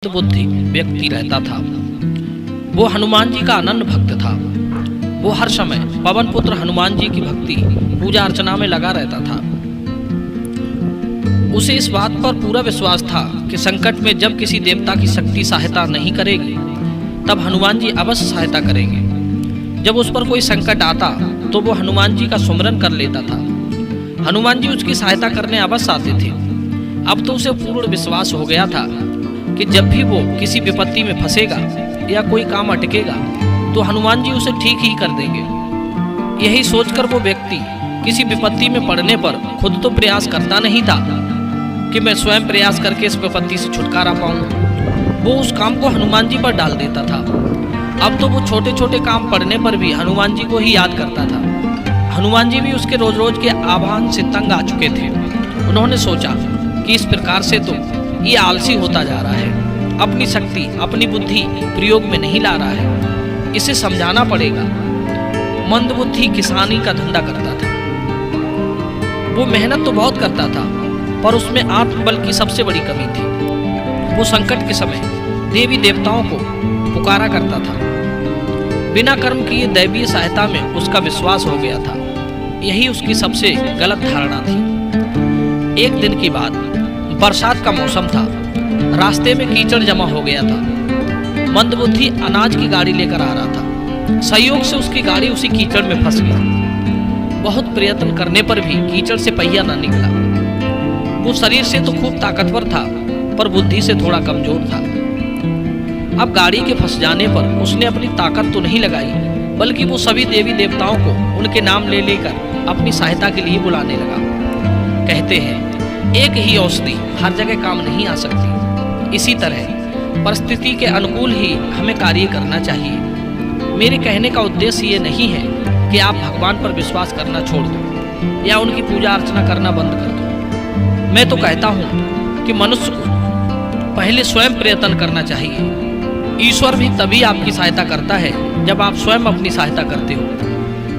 बुद्धि व्यक्ति रहता था। वो हनुमान जी का अनन्य भक्त था। वो हर समय पवन पुत्र हनुमान जी की भक्ति पूजा अर्चना में लगा रहता था। उसे इस बात पर पूरा विश्वास था कि संकट में जब किसी देवता की शक्ति सहायता नहीं करेगी तब हनुमान जी अवश्य सहायता करेंगे। जब उस पर कोई संकट आता तो वो हनुमान जी का सुमिरन कर लेता था। हनुमान जी उसकी सहायता करने अवश्य आते थे। अब तो उसे पूर्ण विश्वास हो गया था कि जब भी वो किसी विपत्ति में फंसेगा या कोई काम अटकेगा तो हनुमान जी उसे ठीक ही कर देंगे। यही सोचकर वो व्यक्ति किसी विपत्ति में पड़ने पर खुद तो प्रयास करता नहीं था कि मैं स्वयं प्रयास करके इस विपत्ति से छुटकारा पाऊं। वो उस काम को हनुमान जी पर डाल देता था। अब तो वो छोटे छोटे काम पड़ने पर भी हनुमान जी को ही याद करता था। हनुमान जी भी उसके रोज रोज के आह्वान से तंग आ चुके थे। उन्होंने सोचा कि इस प्रकार से तो ये आलसी होता जा रहा है, अपनी शक्ति अपनी बुद्धि प्रयोग में नहीं ला रहा है, इसे समझाना पड़ेगा। मंदबुद्धि किसानी का धंधा करता था। वो मेहनत तो बहुत करता था पर उसमें आत्मबल की सबसे बड़ी कमी थी। वो संकट के समय देवी देवताओं को पुकारा करता था। बिना कर्म किए दैवीय सहायता में उसका विश्वास हो गया था। यही उसकी सबसे गलत धारणा थी। एक दिन की बात, बरसात का मौसम था। रास्ते में कीचड़ जमा हो गया था। मंदबुद्धि अनाज की गाड़ी लेकर आ रहा था। संयोग से उसकी गाड़ी उसी कीचड़ में फंस गई। बहुत प्रयत्न करने पर भी कीचड़ से पहिया न निकला। वो शरीर से तो खूब ताकतवर था पर बुद्धि से थोड़ा कमजोर था। अब गाड़ी के फंस जाने पर उसने अपनी ताकत तो नहीं लगाई बल्कि वो सभी देवी देवताओं को उनके नाम ले लेकर अपनी सहायता के लिए बुलाने लगा। कहते हैं एक ही औषधि हर जगह काम नहीं आ सकती। इसी तरह परिस्थिति के अनुकूल ही हमें कार्य करना चाहिए। मेरे कहने का उद्देश्य ये नहीं है कि आप भगवान पर विश्वास करना छोड़ दो या उनकी पूजा अर्चना करना बंद कर दो। मैं तो कहता हूँ कि मनुष्य को पहले स्वयं प्रयत्न करना चाहिए। ईश्वर भी तभी आपकी सहायता करता है जब आप स्वयं अपनी सहायता करते हो।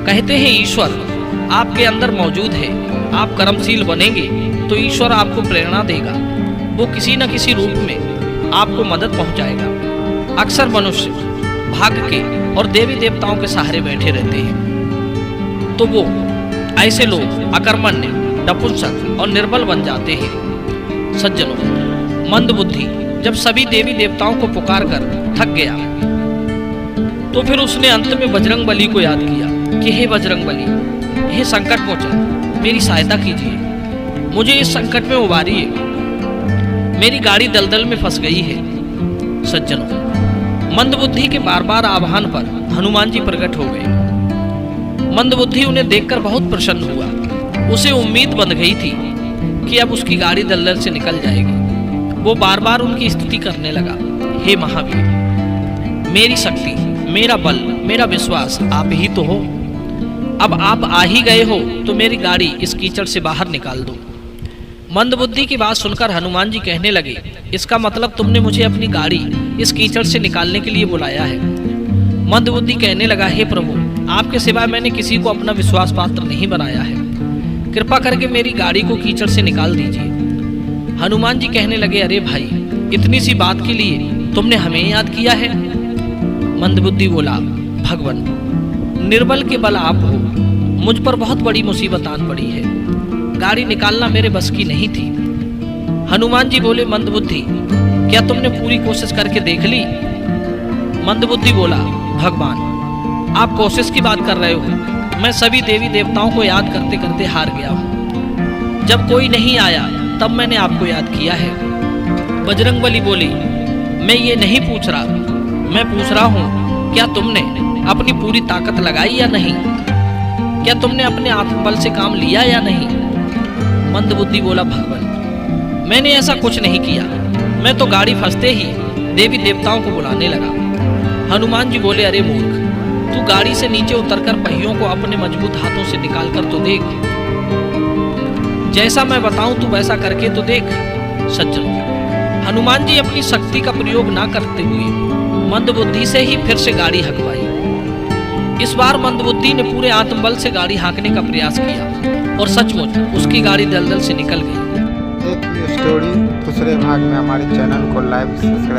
कहते हैं ईश्वर आपके अंदर मौजूद है। आप कर्मशील बनेंगे तो ईश्वर आपको प्रेरणा देगा। वो किसी न किसी रूप में आपको मदद पहुंचाएगा। अक्सर मनुष्य भाग्य के और देवी देवताओं के सहारे बैठे रहते हैं तो वो ऐसे लोग अकर्मण्य, नपुंसक और निर्बल बन जाते हैं। सज्जनों, मंदबुद्धि जब सभी देवी देवताओं को पुकार कर थक गया तो फिर उसने अंत में बजरंग बली को याद किया कि हे बजरंग बली, हे संकट मोचन, मेरी सहायता कीजिए, मुझे इस संकट में उबारिए। मेरी गाड़ी दलदल में फंस गई है। सज्जनों, मंदबुद्धि के बार बार आह्वान पर हनुमान जी प्रकट हो गए। मंदबुद्धि उन्हें देखकर बहुत प्रसन्न हुआ। उसे उम्मीद बंध गई थी कि अब उसकी गाड़ी दलदल से निकल जाएगी। वो बार बार उनकी स्तुति करने लगा। हे महावीर, मेरी शक्ति, मेरा बल, मेरा विश्वास आप ही तो हो। अब आप आ ही गए हो तो मेरी गाड़ी इस कीचड़ से बाहर निकाल दो। मंदबुद्धि की बात सुनकर हनुमान जी कहने लगे, इसका मतलब तुमने मुझे अपनी गाड़ी इस कीचड़ से निकालने के लिए बुलाया है। मंदबुद्धि कहने लगा, हे प्रभु, आपके सिवाय मैंने किसी को अपना विश्वास पात्र नहीं बनाया है। कृपा करके मेरी गाड़ी को कीचड़ से निकाल दीजिए। हनुमान जी कहने लगे, अरे भाई, इतनी सी बात के लिए तुमने हमें याद किया है। मंदबुद्धि बोला, भगवान, निर्बल के बल आप हो। मुझ पर बहुत बड़ी मुसीबत आन पड़ी है। गाड़ी निकालना मेरे बस की नहीं थी। हनुमान जी बोले, मंदबुद्धि, क्या तुमने पूरी कोशिश करके देख ली? मंदबुद्धि बोला, भगवान, आप कोशिश की बात कर रहे हो। मैं सभी देवी देवताओं को याद करते करते हार गया हूँ। जब कोई नहीं आया तब मैंने आपको याद किया है। बजरंग बली बोली, मैं ये नहीं पूछ रहा, मैं पूछ रहा हूँ क्या तुमने अपनी पूरी ताकत लगाई या नहीं? क्या तुमने अपने आत्मबल से काम लिया या नहीं? मंदबुद्धि बोला, भगवान, मैंने ऐसा कुछ नहीं किया। मैं तो गाड़ी फंसते ही देवी देवताओं को बुलाने लगा। हनुमान जी बोले, अरे मूर्ख, तू गाड़ी से नीचे उतरकर पहियों को अपने मजबूत हाथों से निकाल कर तो देख। जैसा मैं बताऊं तू वैसा करके तो देख। सज्जनों, हनुमान जी अपनी शक्ति का प्रयोग ना करते हुए मंदबुद्धि से ही फिर से गाड़ी हकवाई। इस बार मंदबुद्धि ने पूरे आत्मबल से गाड़ी हाँकने का प्रयास किया और सचमुच उसकी गाड़ी दलदल से निकल गई। एक स्टोरी दूसरे भाग में हमारे चैनल को लाइक, सब्सक्राइब